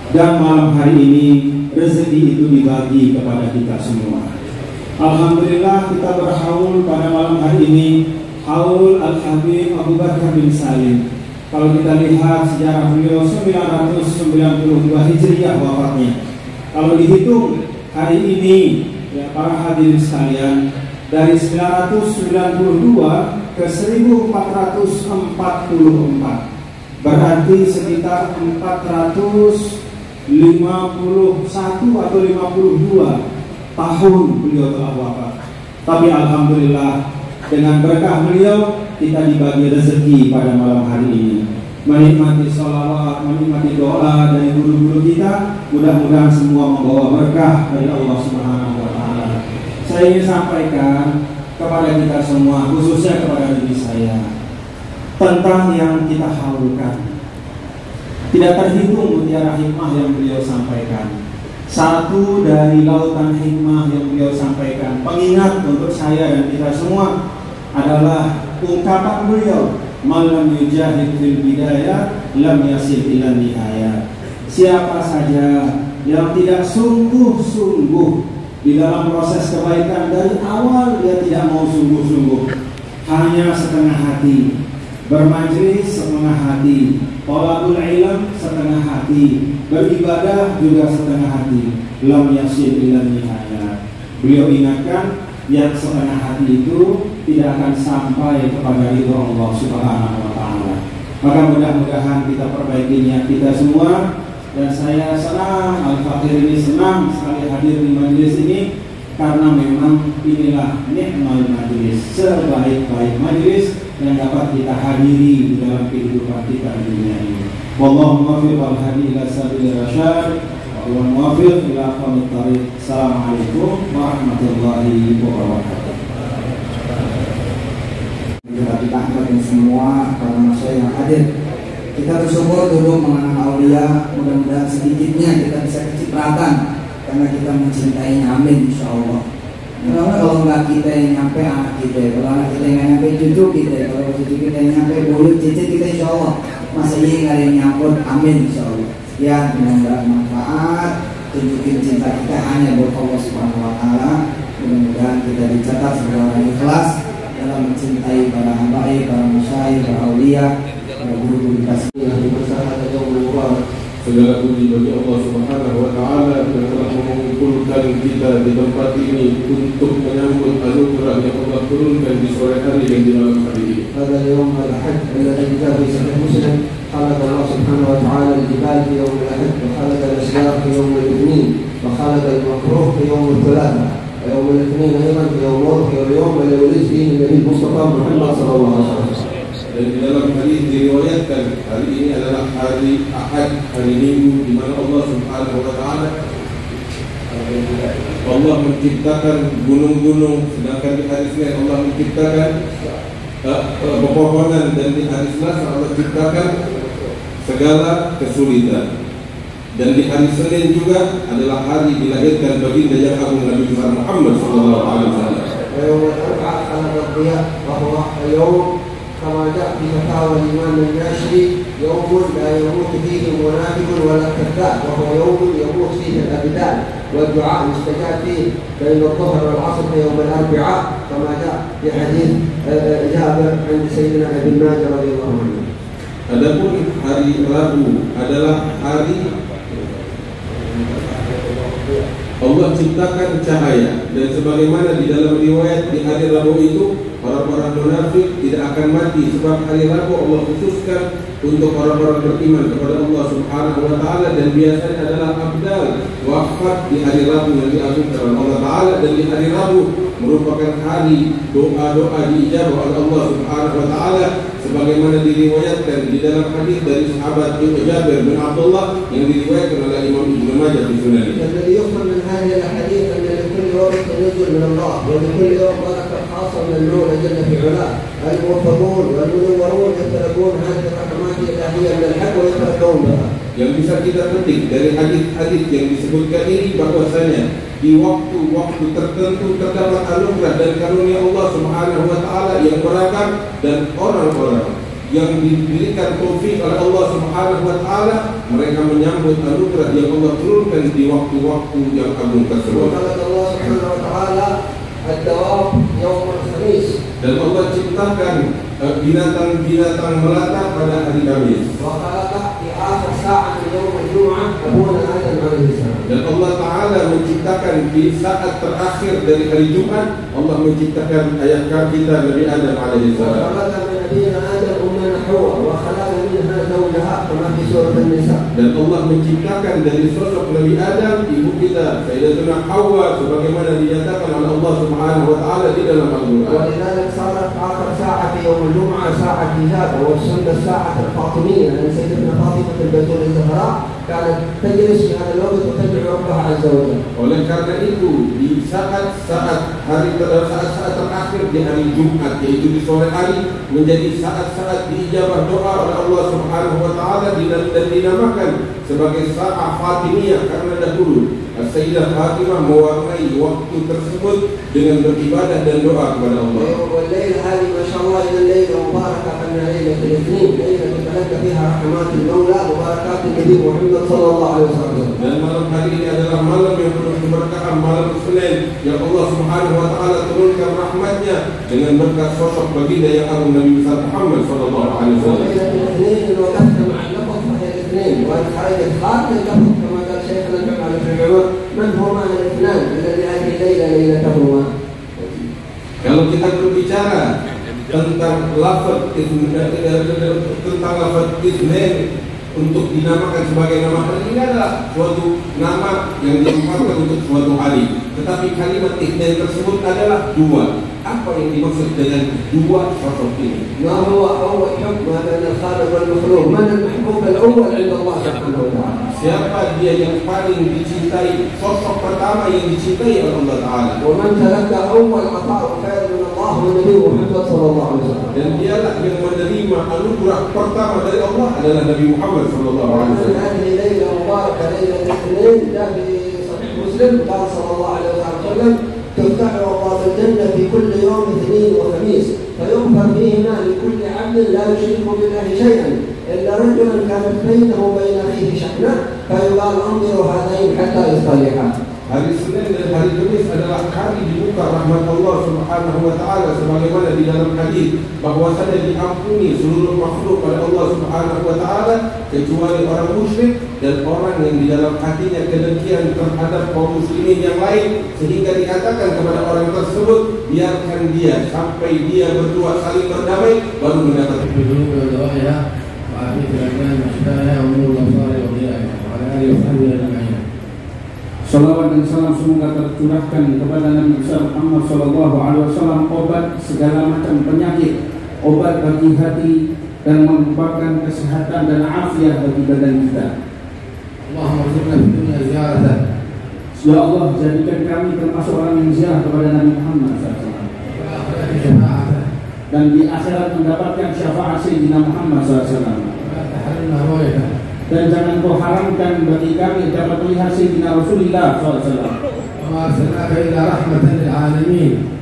Dan malam hari ini rezeki itu dibagi kepada kita semua. Alhamdulillah kita berhaul pada malam hari ini haul Al-Habib Abu Bakar bin Salim. Kalau kita lihat sejarah beliau 992 Hijriah wafatnya. Kalau dihitung hari ini ya para hadirin sekalian, dari 992 ke 1444 berarti sekitar 451 atau 52 tahun beliau telah wafat. Tapi alhamdulillah dengan berkah beliau kita dibagi rezeki pada malam hari ini, menikmati sholawat, menikmati doa dari guru-guru kita. Mudah-mudahan semua membawa berkah dari Allah Subhanahu wa Ta'ala. Saya ingin sampaikan kepada kita semua, khususnya kepada diri saya, tentang yang kita haulkan. Tidak terhitung mutiara hikmah yang beliau sampaikan. Satu dari lautan hikmah yang beliau sampaikan, pengingat untuk saya dan kita semua, adalah ungkapan beliau, "Man yujahid fil bidayah lam yasil ila nihayah." Siapa saja yang tidak sungguh-sungguh di dalam proses kebaikan dari awal, dia tidak mau sungguh-sungguh, hanya setengah hati, bermajlis setengah hati, thalabul ilm setengah hati, beribadah juga setengah hati, lam yasil ila nihayah. Beliau ingatkan, yang setengah hati itu tidak akan sampai kepada ridho Allah Subhanahu wa Ta'ala. Maka mudah-mudahan kita perbaiki niat kita semua. Dan saya senang, Al-Fakir ini senang sekali hadir di majelis ini, karena memang inilah nikmal majelis, sebaik-baik majelis yang dapat kita hadiri di dalam kehidupan kita di dunia ini. Wallahu muwaffiq wal hadi ila sabilir rasyad wa muwaffiq ila aqwamit thariq. Assalamualaikum warahmatullahi wabarakatuh. Kita angkat semua para manusia yang hadir. Kita bersyukur dulu mengenal Allah aulia. Mudah-mudahan sedikitnya kita bisa kecipratan karena kita mencintainya. Amin insyaallah. Kalau nggak kita yang nyampe anak kita, kalau anak kita yang nyampe cucu kita, kalau cucu kita yang nyampe buyut cicit kita insyaallah. Masa ini nggak ada yang nyambut. Amin insyaallah. Ya, mudah-mudahan manfaat. Tunjukin cinta kita hanya buat Allah Subhanahu Wa Taala. Mudah-mudahan kita dicatat sebagai orang ikhlas dalam mencintai para habaib, para masyayikh, para aulia, para guru-guru kasih yang dimasalah dan Allah. Segala puji bagi Allah Subhanahu Wa Taala yang telah mengumpulkan kita di tempat ini untuk menyambut anugerah yang Allah turunkan di sore hari dan di malam hari ini. Pada يوم الأحد الذي جاء في صحيح مسلم خلق الله سبحانه وتعالى الجبال في يوم الأحد وخلق الأشجار في يوم الاثنين وخلق المكروه في يوم الثلاثاء ويوم الاثنين أيضا في اليوم الذي ولد فيه النبي المصطفى محمد صلى الله عليه وسلم. Dan di dalam hadis diriwayatkan hari ini adalah hari Ahad, hari Minggu di mana Allah Subhanahu Wa Taala Allah menciptakan gunung-gunung, sedangkan di hari Senin Allah menciptakan pepohonan, dan di hari Selasa Allah menciptakan segala kesulitan. Dan di hari Senin juga adalah hari dilahirkan baginda yang agung Nabi Muhammad sallallahu alaihi wasallam. كما جاء في فتاوى الإمام الناشري يوم لا يموت فيه منافق ولا كذاب وهو يوم يموت فيه الأبدان والدعاء يستجاب فيه بين الظهر والعصر في يوم الأربعاء كما جاء في حديث جابر عند سيدنا ابن ماجه رضي الله عنه. Adapun hari Rabu adalah hari Allah ciptakan cahaya, dan sebagaimana di dalam riwayat di hari Rabu itu orang-orang munafik tidak akan mati, sebab hari Rabu Allah khususkan untuk orang-orang beriman kepada Allah Subhanahu Wa Taala, dan biasanya adalah abdal wafat di hari Rabu yang diagungkan oleh Allah Taala. Dan di hari Rabu merupakan hari doa-doa diijabah oleh Allah Subhanahu Wa Taala, sebagaimana diriwayatkan di dalam hadis dari sahabat Jabir bin Abdullah yang diriwayatkan oleh Imam Ibnu Majah di Sunan. الذي يفهم من هذه الأحاديث أن لكل يوم تنزل من الله ولكل يوم بركة خاصة من المولى جل في علاه. الموفقون والمنورون يتلقون هذه الرحمات الإلهية من الحق ويتلقون بها. Yang bisa kita petik dari hadis-hadis yang disebutkan ini bahwasanya di waktu-waktu tertentu terdapat anugerah dan karunia Allah Subhanahu Wa Taala yang beragam, dan orang-orang yang diberikan taufik oleh Allah Subhanahu Wa Taala mereka menyambut anugerah yang Allah turunkan di waktu-waktu yang agung tersebut. Allah Subhanahu Wa Taala ad-dawab yaum al-khamis, dan Allah ciptakan binatang-binatang melata pada hari Kamis. Dan Allah Ta'ala menciptakan di saat terakhir dari hari Jumat, Allah menciptakan ayah kita Nabi Adam alaihissalam. Dan Allah menciptakan dari sosok Nabi Adam ibu kita Sayyidatuna Hawa, sebagaimana dinyatakan oleh Allah Subhanahu Wa Taala di dalam Al-Quran. الجمعة ساعة إجابة والسنة الساعة الفاطمية، لأن سيدنا فاطمة البتول الزهراء كانت تجلس في هذا الوقت وتدعو ربها عز وجل. Oleh karena itu di saat-saat terakhir di hari Jumat, yaitu di sore hari, menjadi saat-saat diijabah doa oleh Allah Subhanahu Wa Taala dan dinamakan sebagai saat Fatimiyah, karena dahulu Sayyidah Fatimah mewarnai waktu tersebut dengan beribadah dan doa kepada Allah. والليلة هذه ما شاء الله إلى الليلة مباركة أنها ليلة الاثنين، ليلة تتلقى فيها رحمات المولى وبركات النبي محمد صلى الله عليه وسلم. Dan malam hari ini adalah malam yang penuh keberkahan, malam Senin yang Allah Subhanahu Wa Taala turunkan rahmatnya dengan berkat sosok baginda yang agung Nabi Muhammad sallallahu alaihi wasallam. الاثنين وقفت مع اللفظ وهي الاثنين، وأن خرجت خارج اللفظ كما قال شيخنا الجمعة في العمر من هما الاثنان الذي هذه الليلة ليلتهما. Kalau kita berbicara tentang lafaz Isnin untuk dinamakan sebagai nama hari, ini adalah suatu nama yang diumpamakan untuk suatu hari. Tetapi kalimat Isnin tersebut adalah dua. Apa yang dimaksud dengan dua sosok ini? ما هو أول حكم بين الخالق والمخلوق؟ من المحبوب الأول عند الله سبحانه وتعالى؟ Siapa dia yang paling dicintai? Sosok pertama yang dicintai oleh Allah Ta'ala. ومن تلقى أول عطاء خير من الله والنبي محمد صلى الله عليه وسلم. Dan dialah yang menerima anugerah pertama dari Allah adalah Nabi Muhammad sallallahu alaihi ومن wasallam. هذه الليلة مباركة ليلة الاثنين جاء في صحيح مسلم قال صلى الله عليه وسلم تفتح أبواب الجنة في كل يوم اثنين وخميس فيغفر فيهما لكل عبد لا يشرك بالله شيئا إلا رجلا كانت بينه وبين أخيه شحنة فيقال انظروا هذين حتى يصطلحا. Hari Senin dan hari Kamis adalah hari dibuka rahmat Allah Subhanahu wa taala sebagaimana di dalam hadis bahwasanya diampuni seluruh makhluk oleh Allah Subhanahu wa taala kecuali orang musyrik dan orang yang di dalam hatinya kedengkian terhadap kaum muslimin yang lain sehingga dikatakan kepada orang tersebut biarkan dia sampai dia berdua saling berdamai baru mendapat Salawat dan salam semoga tercurahkan kepada Nabi Muhammad SAW, obat segala macam penyakit, obat bagi hati dan merupakan kesehatan dan afiat bagi badan kita. Ya Allah, jadikan kami termasuk orang yang ziarah kepada Nabi Muhammad SAW dan di akhirat mendapatkan syafaat Sayyidina Muhammad SAW. Dan jangan kau haramkan bagi kami dapat melihat Sayyidina Rasulullah SAW.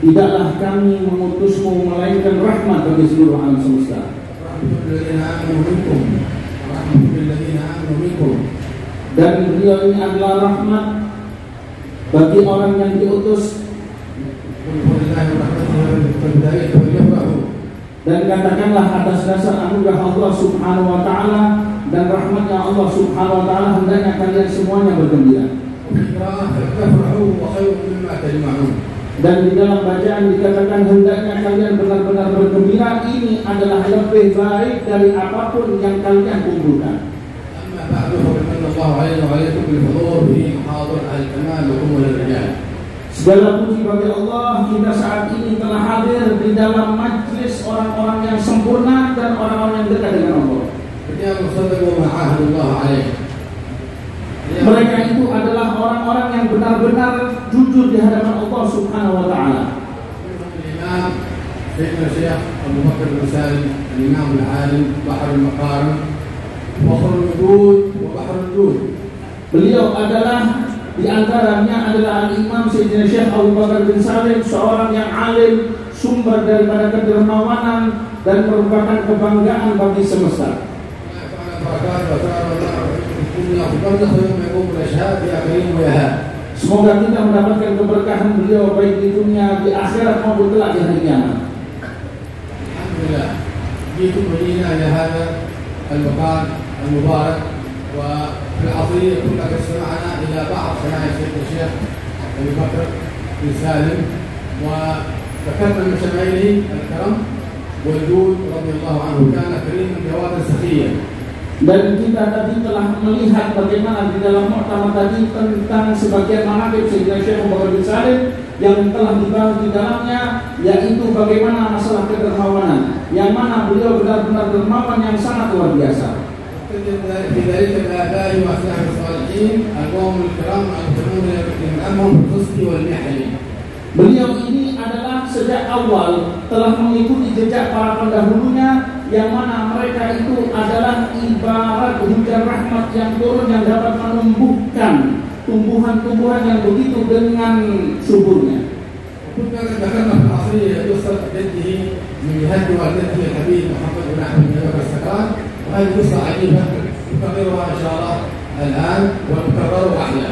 Tidaklah kami mengutusmu melainkan rahmat bagi seluruh alam semesta. Dan beliau ini adalah rahmat bagi orang yang diutus. Dan katakanlah atas dasar anugerah Allah Subhanahu wa taala dan rahmatnya Allah Subhanahu wa taala hendaknya kalian semuanya bergembira. Dan di dalam bacaan dikatakan hendaknya kalian benar-benar bergembira, ini adalah lebih baik dari apapun yang kalian kumpulkan. Segala puji bagi Allah, kita saat ini telah hadir di dalam majlis orang-orang yang sempurna dan orang-orang yang dekat dengan Allah. Mereka itu adalah orang-orang yang benar-benar jujur di hadapan Allah Subhanahu wa taala. سيدنا الشيخ أبو بكر بن سالم الإمام العالم بحر المقارن وبحر الوجود وبحر الوجود. Beliau adalah di antaranya adalah Imam Sayyidina Syekh Abu Bakar bin Salim, seorang yang alim, sumber daripada kedermawanan dan merupakan kebanggaan bagi semesta. Semoga kita mendapatkan keberkahan beliau baik di dunia, di akhirat maupun kelak di hari kiamat. Alhamdulillah, jitu bina ila hada al-maqam al-mubarak wa fil asriyah kunna istama'na ila ba'd sana'at Syekh Abu Bakar bin Salim wa ذكرنا من شمائله الكرم والجود رضي الله عنه كان كريما جوادا سخيا. Dan kita tadi telah melihat bagaimana di dalam muktamar tadi tentang sebagian manaqib Sayyidina Syekh Abu Bakar bin Salim yang telah dibahas di dalamnya, yaitu bagaimana masalah kedermawanan, yang mana beliau benar-benar dermawan yang sangat luar biasa. في ذلك الآباء وأصحاب الصالحين القوم الكرام المحترمون من أمرهم بالحسن والمحن. Beliau ini adalah sejak awal telah mengikuti jejak para pendahulunya, yang mana mereka itu adalah ibarat hujan rahmat yang turun yang dapat menumbuhkan tumbuhan-tumbuhan yang begitu dengan suburnya. كنا ذكرنا في العصرية قصة جده من جهة والدته الحبيب محمد بن أحمد بن بكر السكران، وهذه قصة عجيبة نكررها إن شاء الله الآن ونكرر أحلى.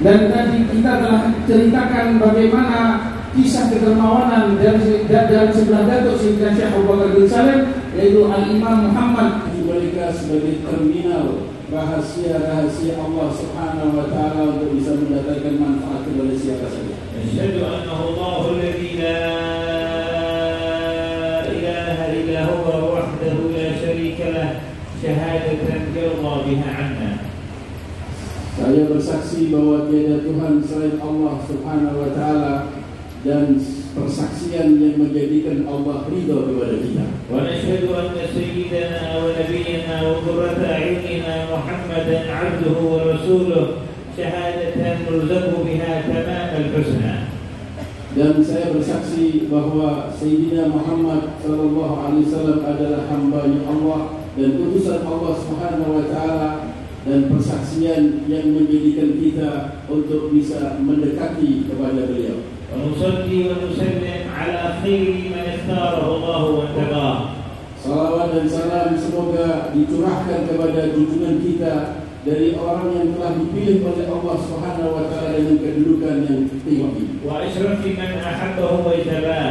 Dan tadi kita telah ceritakan bagaimana kisah kedermawanan dari sebelah datuk Sayyidina Syekh Abu Bakar bin Salim, yaitu Al-Imam Muhammad, mereka sebagai terminal rahasia-rahasia Allah Subhanahu wa taala untuk bisa mendatangkan manfaat kepada siapa saja. Asyhadu annahu Allahu alladzi la ilaha illa huwa wahdahu la syarika lah syahadatan yarda biha 'anna. Saya bersaksi bahwa tiada Tuhan selain Allah Subhanahu wa taala dan persaksian yang menjadikan Allah ridha kepada kita. ونشهد أن سيدنا ونبينا وقرة أعيننا محمدا عبده ورسوله شهادة نرزق بها تمام الحسنى. Dan saya bersaksi bahwa Sayyidina Muhammad sallallahu alaihi wasallam adalah hamba-Nya Allah dan utusan Allah Subhanahu wa taala, dan persaksian yang menjadikan kita untuk bisa mendekati kepada beliau. ونصلي ونسلم على خير من اختاره الله واتقاه. Salawat dan salam semoga dicurahkan kepada junjungan kita dari orang yang telah dipilih oleh Allah Subhanahu wa taala dengan kedudukan yang tinggi. وأشرف من أحبه واجتباه.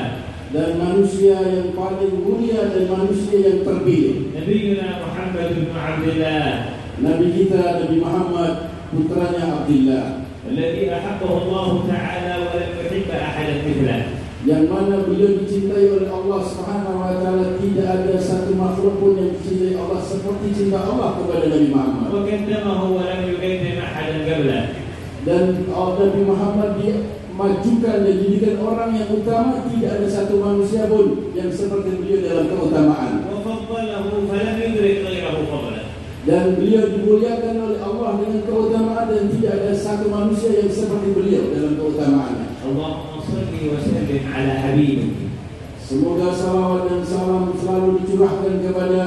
Dan manusia yang paling mulia dan manusia yang terpilih. نبينا محمد بن عبد الله. Nabi kita Nabi Muhammad putranya Abdullah. الذي أحبه الله تعالى ولم يحب أحدا مثله. Yang mana beliau dicintai oleh Allah Subhanahu wa taala, tidak ada satu makhluk pun yang dicintai Allah seperti cinta Allah kepada Nabi Muhammad. وقدمه ولم يقدم أحدا قبله. Dan Nabi Muhammad dimajukan dan dijadikan orang yang utama, tidak ada satu manusia pun yang seperti beliau dalam keutamaan. وفضله فلم يدرك غيره فضله. Dan beliau dimuliakan oleh Allah dengan keutamaan, dan tidak ada satu manusia yang seperti beliau dalam keutamaannya. اللهم صل وسلم على حبيبك. Semoga salawat dan salam selalu dicurahkan kepada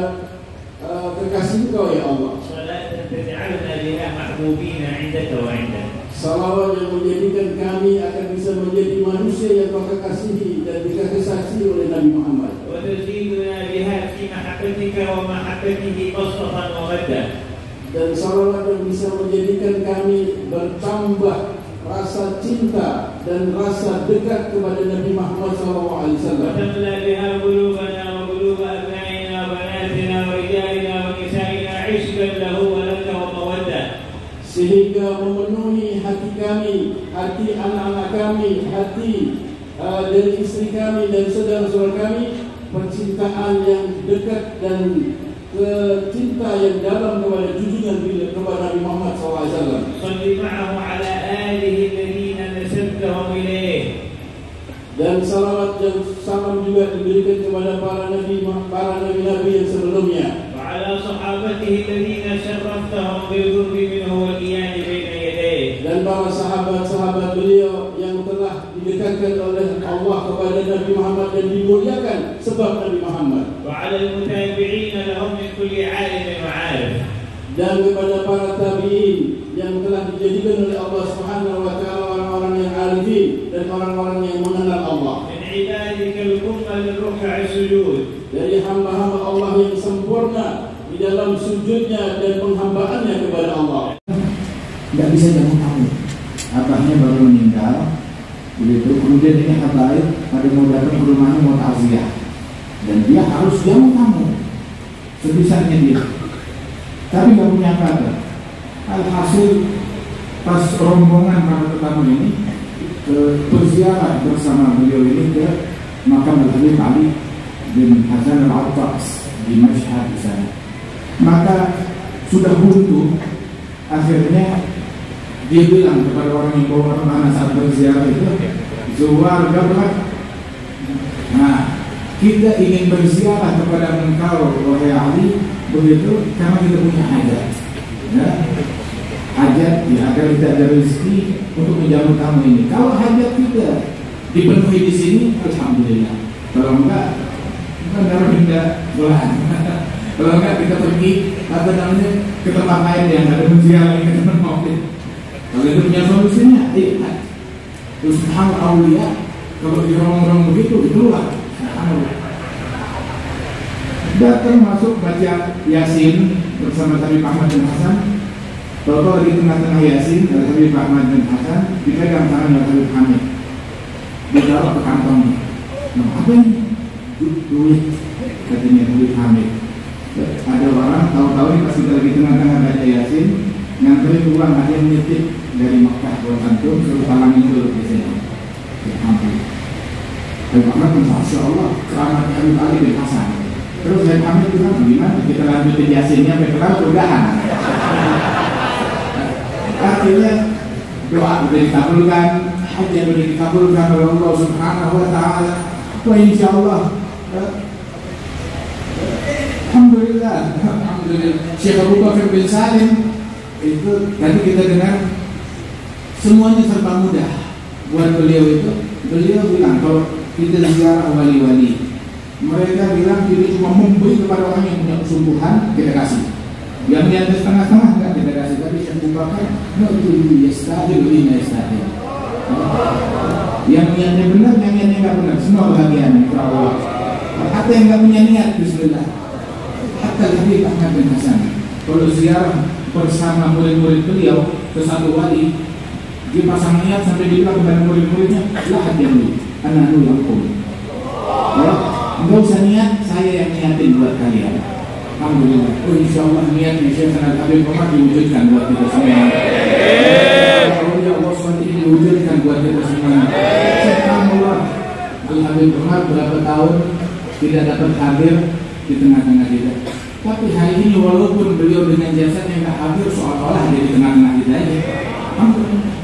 kekasih Engkau ya Allah. صلاة تجعلنا بها محبوبين عندك وعندك. Salawat yang menjadikan kami akan bisa menjadi manusia yang Kau kasihi dan dikasihi oleh Nabi Muhammad. وتزيدنا بها في محبتك ومحبته بسطة ومدة. Dan salawat yang bisa menjadikan kami bertambah rasa cinta dan rasa dekat kepada Nabi Muhammad SAW. وتملأ بها قلوبنا وقلوب أبنائنا وبناتنا ورجالنا ونسائنا عشقا له ولك ومودة. Sehingga memenuhi hati kami, hati anak-anak kami, hati dari istri kami dan saudara-saudara kami, percintaan yang dekat dan cinta yang dalam kepada junjungan kepada Nabi Muhammad SAW. صل معه على آله الذين نسبتهم إليه. Dan salawat dan salam juga diberikan kepada para nabi-nabi yang sebelumnya. وعلى صحابته الذين شرفتهم بالقرب منه والقيام بين يديه. Dan para sahabat-sahabat beliau yang telah didekatkan oleh Allah kepada Nabi Muhammad dan dimuliakan sebab Nabi Muhammad. وعلى المتابعين لهم من كل عالم وعارف. Dan kepada para tabi'in yang telah dijadikan oleh Allah Subhanahu wa taala orang-orang yang arifin dan orang-orang yang mengenal Allah. من عبادك الأمة للركع السجود. Dari hamba-hamba Allah yang sempurna di dalam sujudnya dan penghambaannya kepada Allah. Tidak bisa jamu tamu. Abahnya baru meninggal, begitu kemudian ini habaib pada mau datang ke rumahnya mau takziah, dan dia harus jamu tamu sebisanya dia. Tapi nggak punya kabar. Alhasil pas rombongan para tetamu ini berziarah bersama beliau ini ke makam Habib Ali bin Hasan al-Attas di Mashhad di sana. Maka sudah buntu, akhirnya dia bilang kepada orang yang bawa kemana saat berziarah itu, "Zuwar gabrak. Nah, kita ingin berziarah kepada engkau wahai Ali, begitu karena kita punya hajat, ya, hajat ya, agar kita ada rezeki untuk menjamu tamu ini. Kalau hajat kita dipenuhi di sini, alhamdulillah. Kalau enggak, benar tidak bulan. Kalau enggak kita pergi ke tempat lain yang ada berziarah ke tempat mobil. Kalau itu punya solusinya, lihat. Terus hal aulia kalau dirong-rong begitu, itulah. Datang masuk baca Yasin bersama Habib Ahmad bin Hasan. Bapak lagi tengah-tengah Yasin, ada Habib Ahmad bin Hasan, dipegang tangan oleh Habib Hamid, ditaruh ke kantongnya. Nah, apa ini? Duit, katanya Habib Hamid. Ada orang tahu-tahu ini pas kita lagi tengah-tengah baca Yasin, nganterin uang ada yang nitip dari Mekah buat antum, suruh talangin dulu di sini. Alhamdulillah. Habib Ahmad bin Masya Allah, keramat Habib Ali bin Hasan. Terus Habib Hamid bilang, gimana kita lanjutin Yasinnya sampai kelar udahan. Akhirnya doa sudah dikabulkan, haji yang sudah dikabulkan oleh Allah Subhanahu wa taala. Wa insyaallah alhamdulillah Syekh Abu Bakar bin Salim itu tadi kita dengar semuanya serba mudah buat beliau itu. Beliau bilang kalau kita ziarah wali-wali, mereka bilang kita cuma memberi kepada orang yang punya kesungguhan, kita kasih. Yang di atas tengah-tengah enggak kita kasih. Tapi Syekh Abu Bakar itu yastahil ini yastahil. Yang niatnya benar, yang niatnya enggak benar, semua bahagian insyaallah. Hatta yang enggak punya niat bismillah. Hatta Habib Ahmad bin Hasan kalau ziarah bersama murid-murid beliau ke satu wali, dia pasang niat sampai dibilang kepada murid-muridnya, lah hadirin anak lu lakum. Ya, enggak usah niat, saya yang niatin buat kalian. Alhamdulillah. Oh, insyaallah niatnya Syekh Habib Umar diwujudkan buat kita semua. Kalau ya Allah SWT diwujudkan buat kita semua. Subhanallah. Habib Umar berapa tahun tidak dapat hadir di tengah-tengah kita. Tapi hari ini walaupun beliau dengan jasadnya nggak hadir, seolah-olah dia di tengah-tengah kita aja. Alhamdulillah.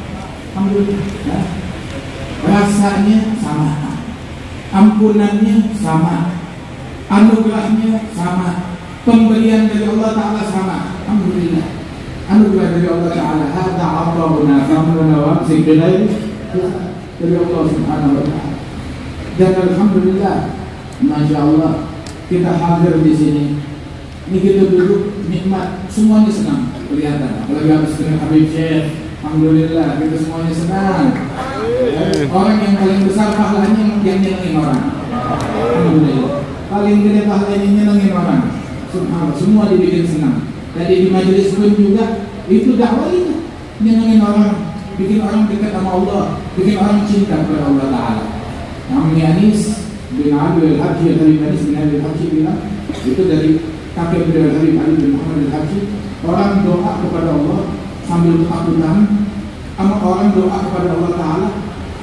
Alhamdulillah. Ya. Rasanya sama, ampunannya sama, anugerahnya sama, pemberian dari Allah Ta'ala sama. Alhamdulillah. Anugerah dari Allah Ta'ala. Hada a'tahuna famnuna wamsik bilail dari Allah Subhanahu wa Ta'ala. Dan alhamdulillah, masya Allah, kita hadir di sini. Ini kita duduk nikmat, semuanya senang kelihatan. Apalagi habis dengan Habib Syekh, alhamdulillah kita semuanya senang. Orang yang paling besar pahalanya yang nyenengin orang. Alhamdulillah. Paling gede pahalanya nyenengin orang. Subhanallah, semua dibikin senang. Tadi di majelis pun juga itu dakwah itu, nyenengin orang, bikin orang dekat sama Allah, bikin orang cinta kepada Allah Ta'ala. Namanya Anis bin Ali al-Haji, Habib Anis bin Ali al-Haji bilang, itu dari kakek beliau Habib Ali bin Muhammad al-Haji, orang doa kepada Allah sambil ketakutan, sama orang doa kepada Allah Ta'ala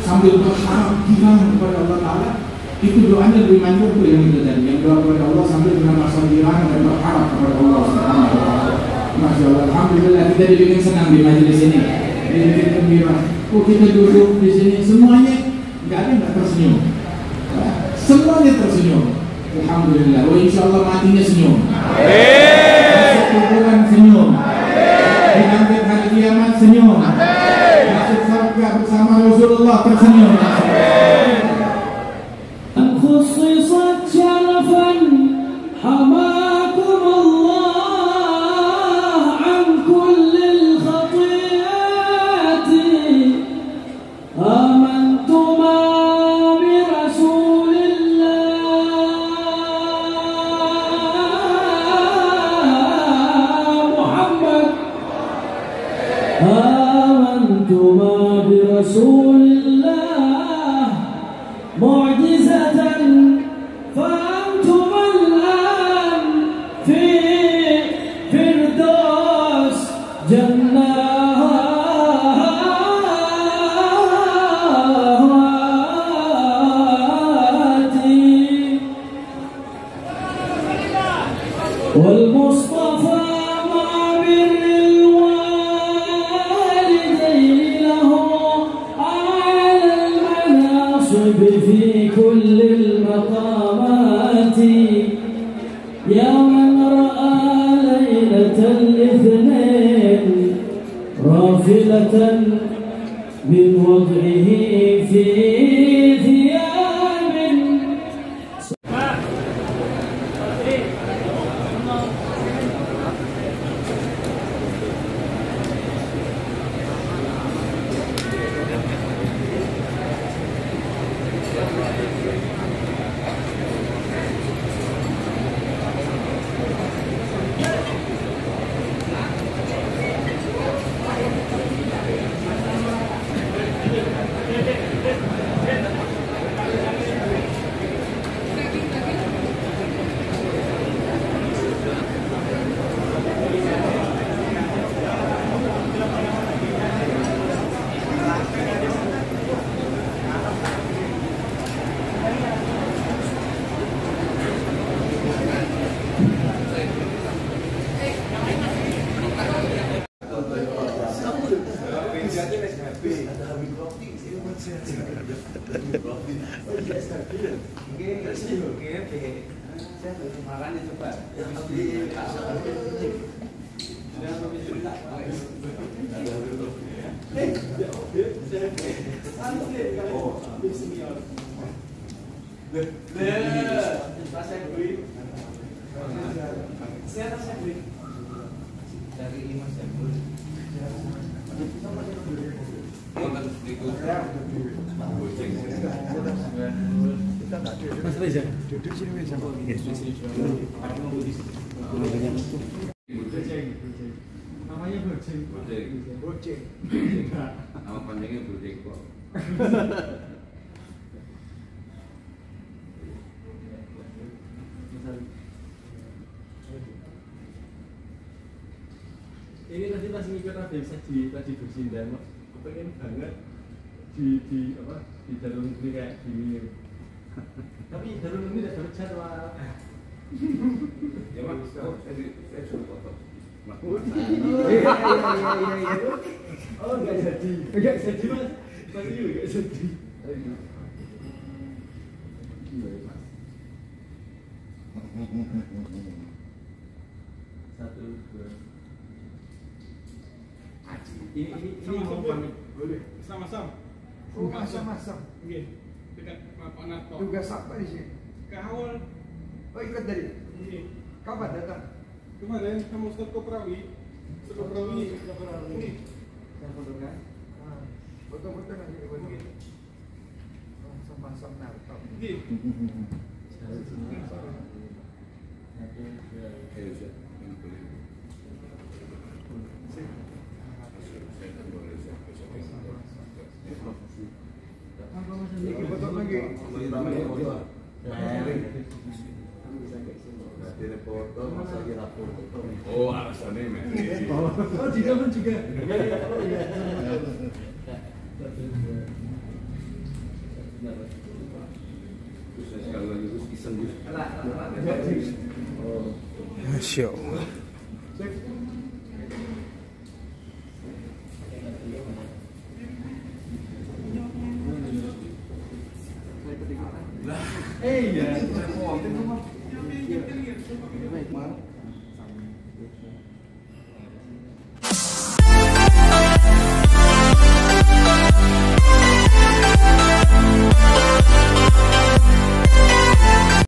sambil berharap girang kepada Allah Ta'ala, itu doanya lebih manjur tuh yang itu tadi, yang doa kepada Allah sambil dengan rasa girang dan berharap kepada Allah Subhanahu wa Ta'ala. Masya Allah, alhamdulillah kita dibikin senang di majelis ini, dibikin gembira. Oh, kita duduk di sini semuanya nggak ada nggak tersenyum, semuanya tersenyum. Alhamdulillah. Oh, insyaallah matinya senyum. Masuk kuburan senyum. Dibangkit hari kiamat senyum. Masuk surga bersama Rasulullah tersenyum. Khususat syarafan hamakum Allah an kullil khati'ati amantum bi Rasulillah Muhammad amantum bi Rasulillah معجزة فأنتم الآن في فردوس جناتي والمصطفى مع بر الوالدين له أعلى المناصب في كل المقامات يا من رأى ليلة الاثنين رافلة من وضعه في ثياب Makanya coba. Dari Mas Jambul. Mas Reza, duduk sini Reza. Namanya Bojeng. Bojeng. Nama panjangnya Bojeng kok. Ini tadi pas mikir ada yang tadi bersindan, aku pengen banget di apa di jalur ini kayak gini. Tapi jalur ini tidak dapat jadwal. Ya mas, saya suruh foto. Iya. Oh nggak jadi mas. Pasti nggak jadi. Satu, dua. Ini mau pamit. Boleh. Sama-sama. Sama-sama. Nggih. Dekat Pak Narto. Tugas apa di sini? Kawal. Oh ikut dari. Nggih. Kapan datang? Kemarin sama Ustaz Koprawi. Ustaz Koprawi. Nggih. Saya fotokan. Foto-foto nanti di foto. Sama-sama Narto. Nggih. Ini foto lagi. Oh, alasannya men. Oh, di dalam juga. Terus sekali lagi terus iseng Gus. Masya Allah. Iya.